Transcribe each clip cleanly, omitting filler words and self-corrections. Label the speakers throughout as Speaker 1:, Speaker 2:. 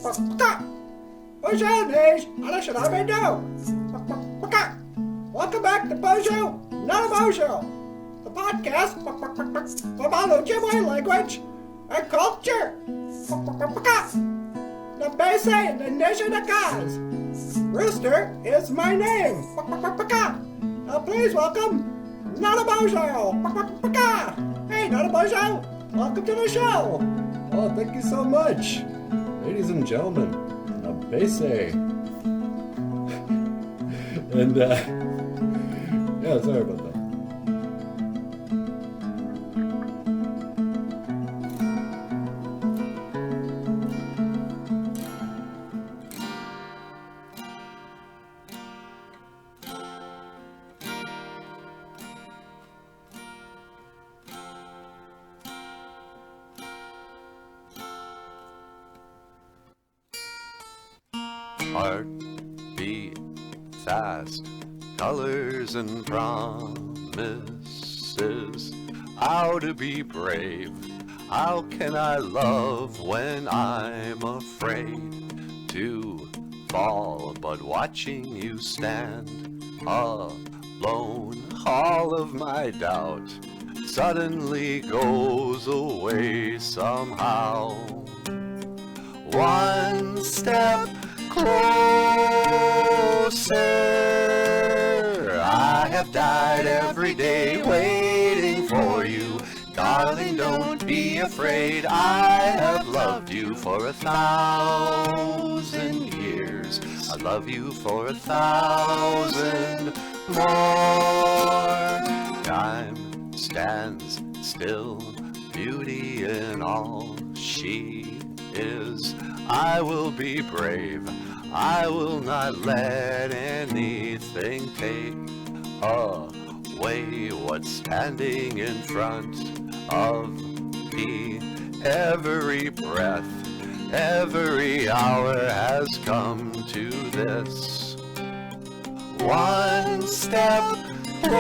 Speaker 1: BOOZHOO news, alles should I do? Welcome back to BOOZHOO, not BOOZHOO, the podcast about Ojibwe language and culture. The base and the nation of guys. Rooster is my name. Now please welcome Not a BOOZHOO. Hey, Not a BOOZHOO, welcome to the show.
Speaker 2: Oh, thank you so much. Ladies and gentlemen, Abese. And, yeah, sorry about that.
Speaker 3: Heart beat fast, colors and promises. How to be brave, how can I love when I'm afraid to fall? But watching you stand alone, all of my doubt suddenly goes away somehow. One step closer, I have died every day waiting for you. Darling, don't be afraid, I have loved you for 1,000 years. I love you for 1,000 more. Time stands still, beauty in all she is. I will be brave, I will not let anything take away what's standing in front of me. Every breath, every hour has come to this. One step closer,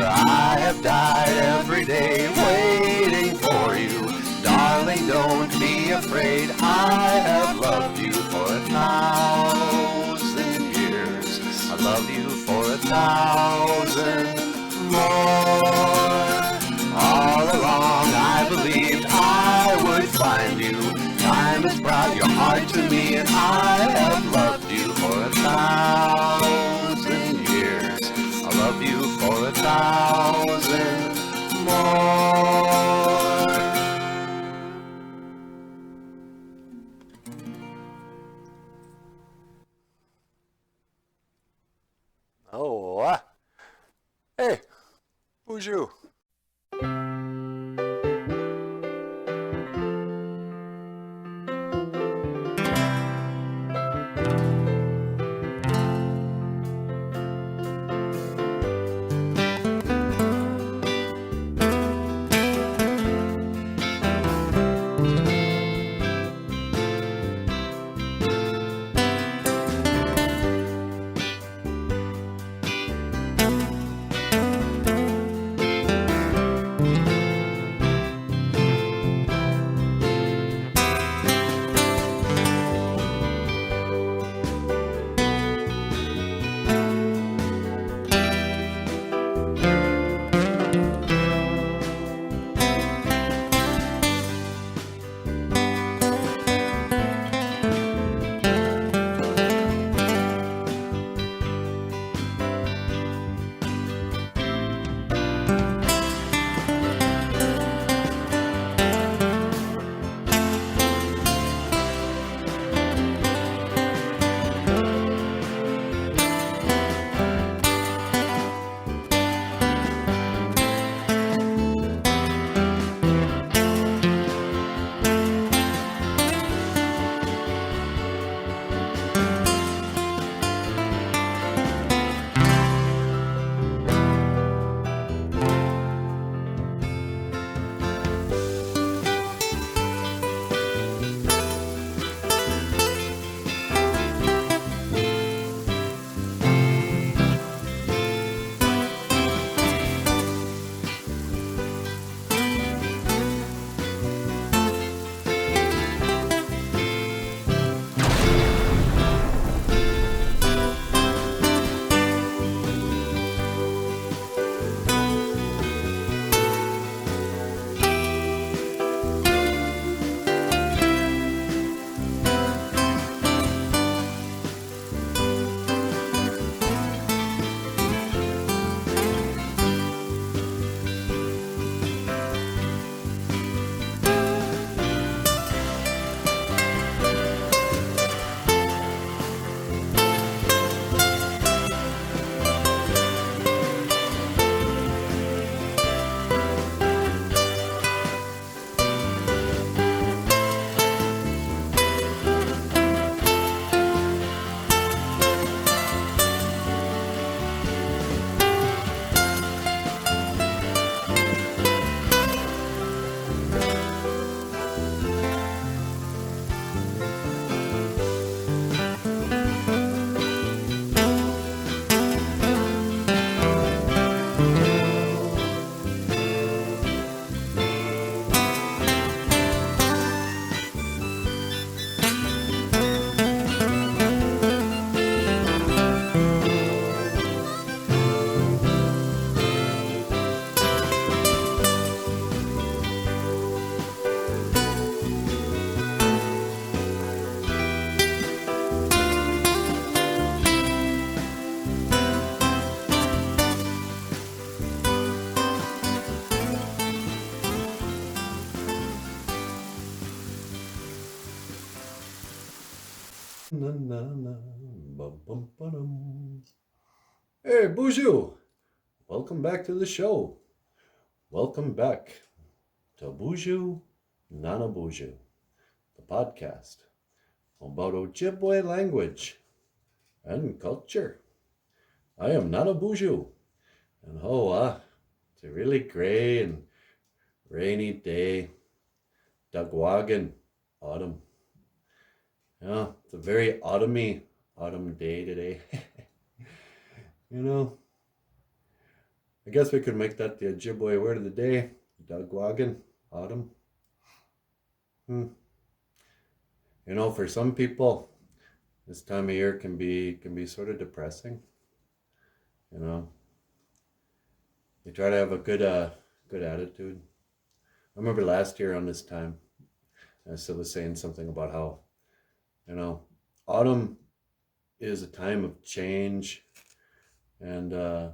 Speaker 3: I have died every day waiting for you. Darling, don't be afraid, I have loved you for 1,000 years. I love you for 1,000 more. All along I believed I would find you. Time has brought your heart to me, and I have loved you for 1,000 years. I love you for 1,000 more. Oh, hey, BOOZHOO.
Speaker 2: na na na, bum bum ba-dum. Hey, BOOZHOO! Welcome back to the show. Welcome back to BOOZHOO, Nana BOOZHOO, the podcast about Ojibwe language and culture. I am Nana BOOZHOO, and it's a really gray and rainy day, Dugwagon, autumn. Yeah, it's a very autumn day today. I guess we could make that the Ojibwe word of the day, Dugwagon, autumn. For some people, this time of year can be sort of depressing. You try to have a good attitude. I remember last year on this time, I still was saying something about how, autumn is a time of change. And, I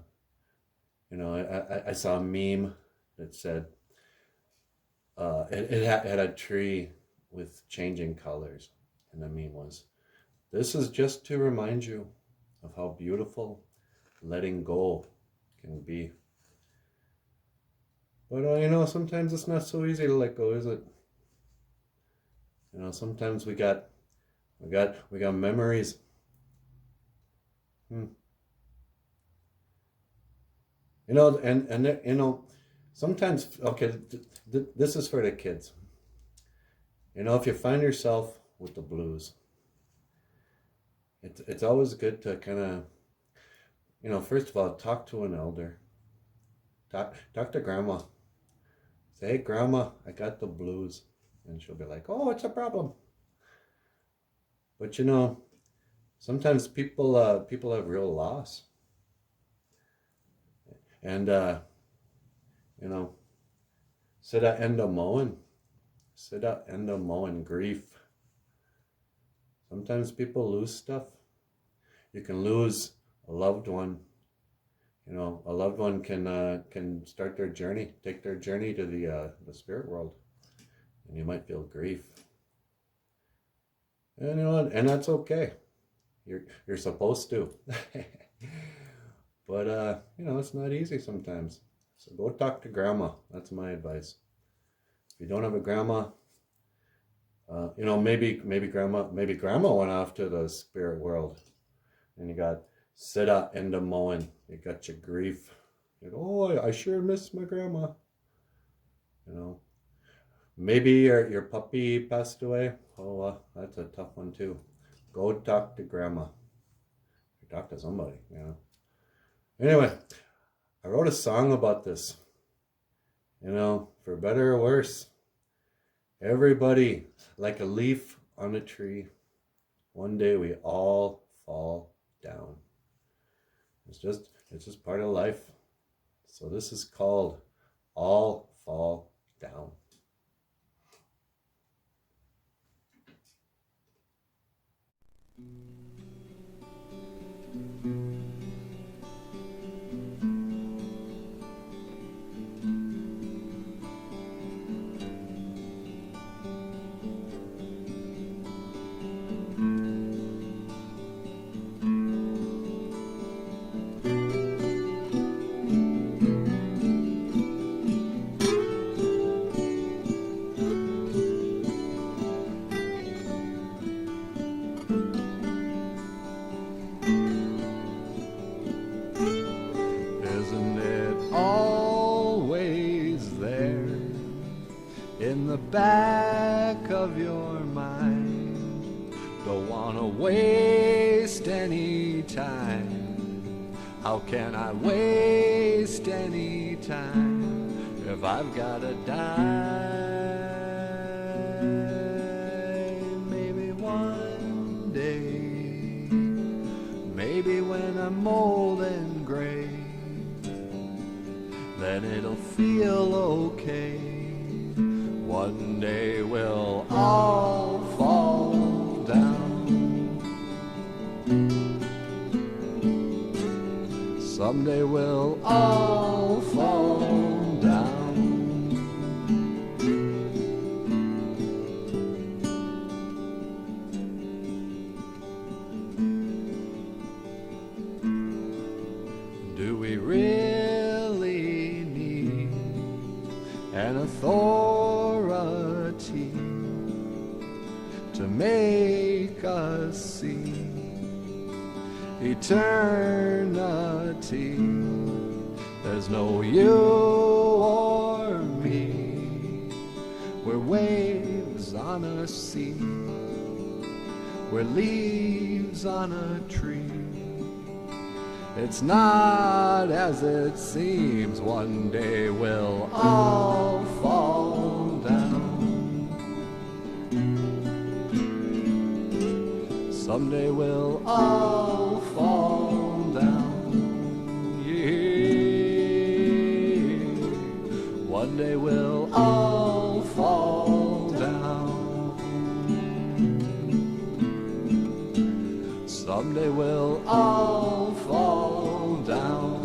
Speaker 2: saw a meme that said, it had a tree with changing colors. And the meme was, this is just to remind you of how beautiful letting go can be. But, sometimes it's not so easy to let go, is it? Sometimes we got memories. Sometimes, okay, this is for the kids. If you find yourself with the blues, it's always good to kind of, first of all, talk to an elder. Talk to grandma. Say, hey, grandma, I got the blues. And she'll be like, oh, what's the problem? But sometimes people have real loss. And, Sida enda moen grief. Sometimes people lose stuff. You can lose a loved one. A loved one can start their journey, take their journey to the spirit world. And you might feel grief. And and that's okay. You're supposed to. But it's not easy sometimes. So go talk to grandma. That's my advice. If you don't have a grandma, maybe grandma went off to the spirit world, and you got Sida enda moen. You got your grief. I sure miss my grandma. Maybe your puppy passed away. That's a tough one too. Go talk to grandma. Or talk to somebody. Anyway, I wrote a song about this. For better or worse, everybody, like a leaf on a tree, one day we all fall down. It's just part of life. So this is called All Fall Down. Back of your mind, don't wanna waste any time. How can I waste any time if I've gotta die? Maybe one day, maybe when I'm old and gray, then it'll feel okay. One day we'll all fall down. Someday we'll all fall down.
Speaker 4: authority to make us see eternity. There's no you or me. We're waves on a sea. We're leaves on a tree. It's not as it seems. One day we'll all fall down. Someday we'll all fall down. Yeah. One day we'll all fall down. Someday we'll all fall down.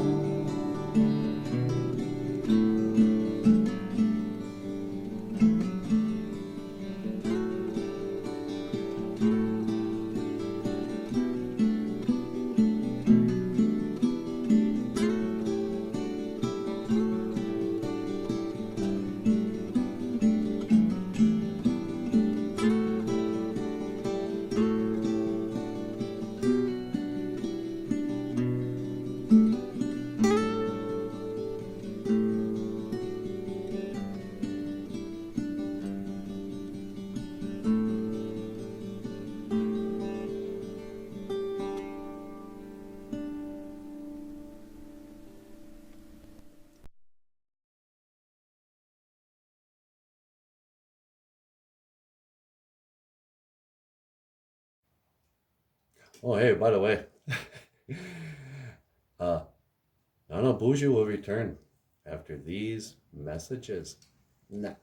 Speaker 2: Oh, hey, by the way, Nana BOOZHOO will return after these messages. Nah.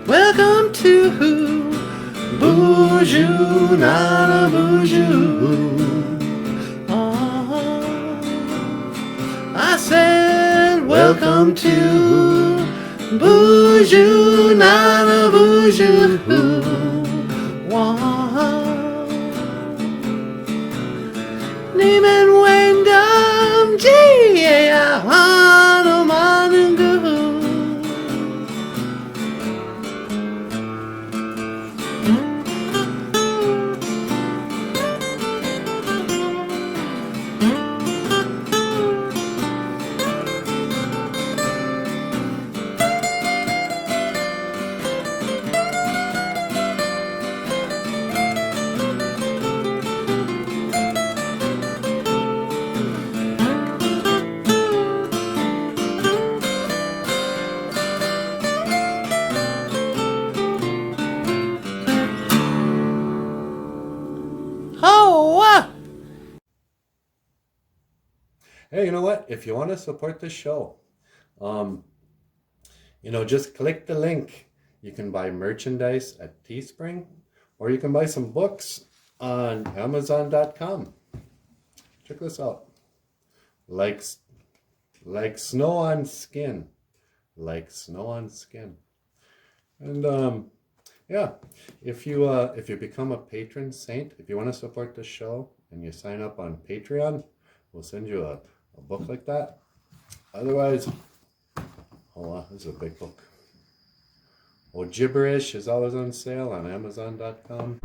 Speaker 4: Welcome to BOOZHOO, Nana BOOZHOO. Oh, I said, welcome to BOOZHOO, Nana BOOZHOO. Wow. Nehmen Wendam, G.A. Hanumanungu.
Speaker 2: Hey, you know what? If you want to support the show, just click the link. You can buy merchandise at Teespring, or you can buy some books on Amazon.com. Check this out. Like snow on skin. Like snow on skin. And yeah, if you become a patron saint, if you want to support the show and you sign up on Patreon, we'll send you a book like that. Otherwise, Oh, wow, this is a big book. Ojibwe is always on sale on Amazon.com.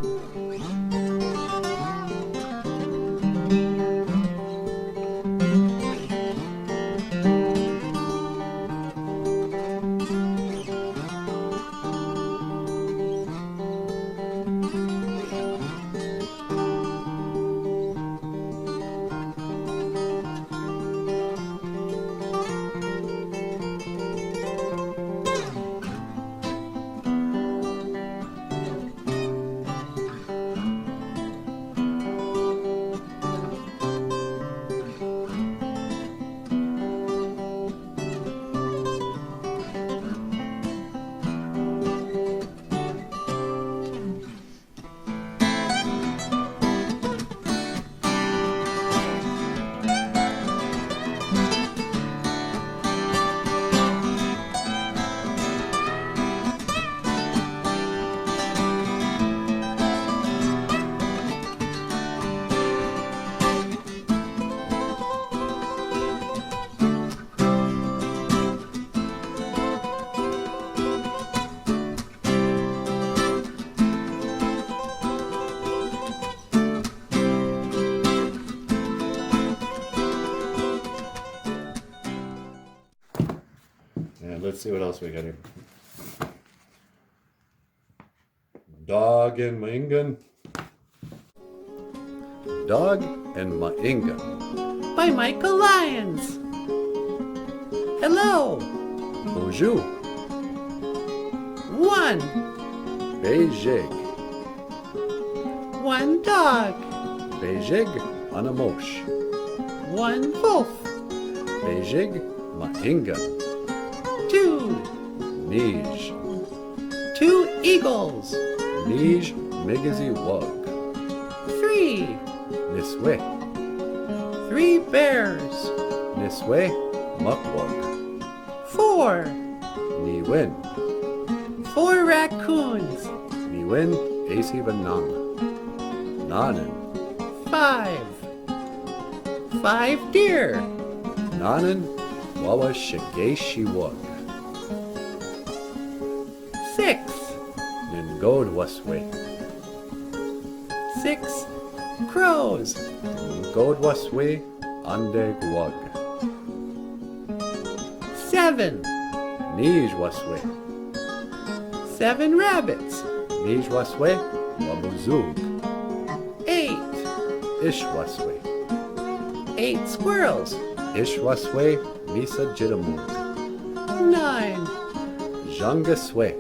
Speaker 2: And let's see what else we got here. Dog and Maingan. Dog and Maingan.
Speaker 4: By Michael Lyons. Hello.
Speaker 2: BOOZHOO.
Speaker 4: 1.
Speaker 2: Beijig.
Speaker 4: 1 dog.
Speaker 2: Beijig Anamosh.
Speaker 4: 1 wolf.
Speaker 2: Beijig Maingan.
Speaker 4: 2.
Speaker 2: Nij.
Speaker 4: 2 eagles.
Speaker 2: Nij Migizi Wug.
Speaker 4: 3.
Speaker 2: Niswe.
Speaker 4: 3 bears.
Speaker 2: Niswe Mukwug.
Speaker 4: 4.
Speaker 2: Niwin.
Speaker 4: 4 raccoons.
Speaker 2: Niwin Asivanang. Nanan.
Speaker 4: 5. 5 deer.
Speaker 2: Nanan Wawa Shigeshi Wug.
Speaker 4: 6.
Speaker 2: Ningod Waswe.
Speaker 4: 6 crows.
Speaker 2: Ningod Waswe Andeg Wug.
Speaker 4: 7.
Speaker 2: Nij Waswe.
Speaker 4: 7 rabbits.
Speaker 2: Nij Waswe Wabuzug.
Speaker 4: 8.
Speaker 2: Ish Waswe.
Speaker 4: 8 squirrels.
Speaker 2: Ish Waswe Misa Jitamug.
Speaker 4: 9.
Speaker 2: Jangaswe.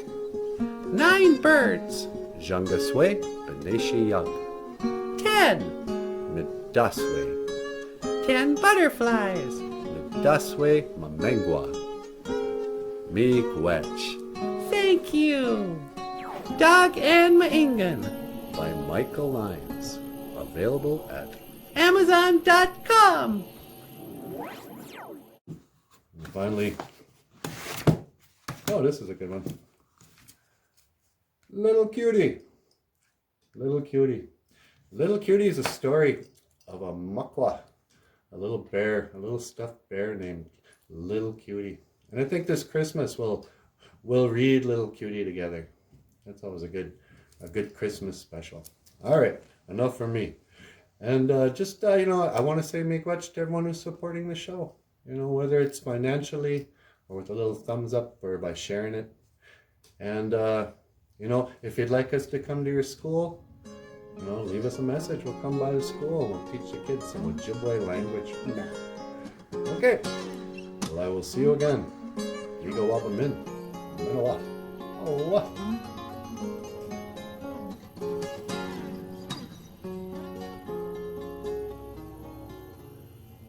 Speaker 4: 9 birds.
Speaker 2: Jangaswe Beneshi Yug.
Speaker 4: 10.
Speaker 2: Midaswe.
Speaker 4: 10 butterflies.
Speaker 2: Midaswe Mamengwa. Miigwech.
Speaker 4: Thank you. Dog and Maingan.
Speaker 2: By Michael Lyons. Available at
Speaker 4: Amazon.com.
Speaker 2: And finally, oh, this is a good one. Little Cutie. Little Cutie. Little Cutie is a story of a mukwa, a little bear, a little stuffed bear named Little Cutie. And I think this Christmas we'll read Little Cutie together. That's always a good Christmas special. All right, enough from me. And I want to say miigwech to everyone who's supporting the show. Whether it's financially or with a little thumbs up or by sharing it. And, if you'd like us to come to your school, leave us a message. We'll come by the school and we'll teach the kids some Ojibwe language. Okay. Well, I will see you again. Yiga Wabamin. Manawa. Oh,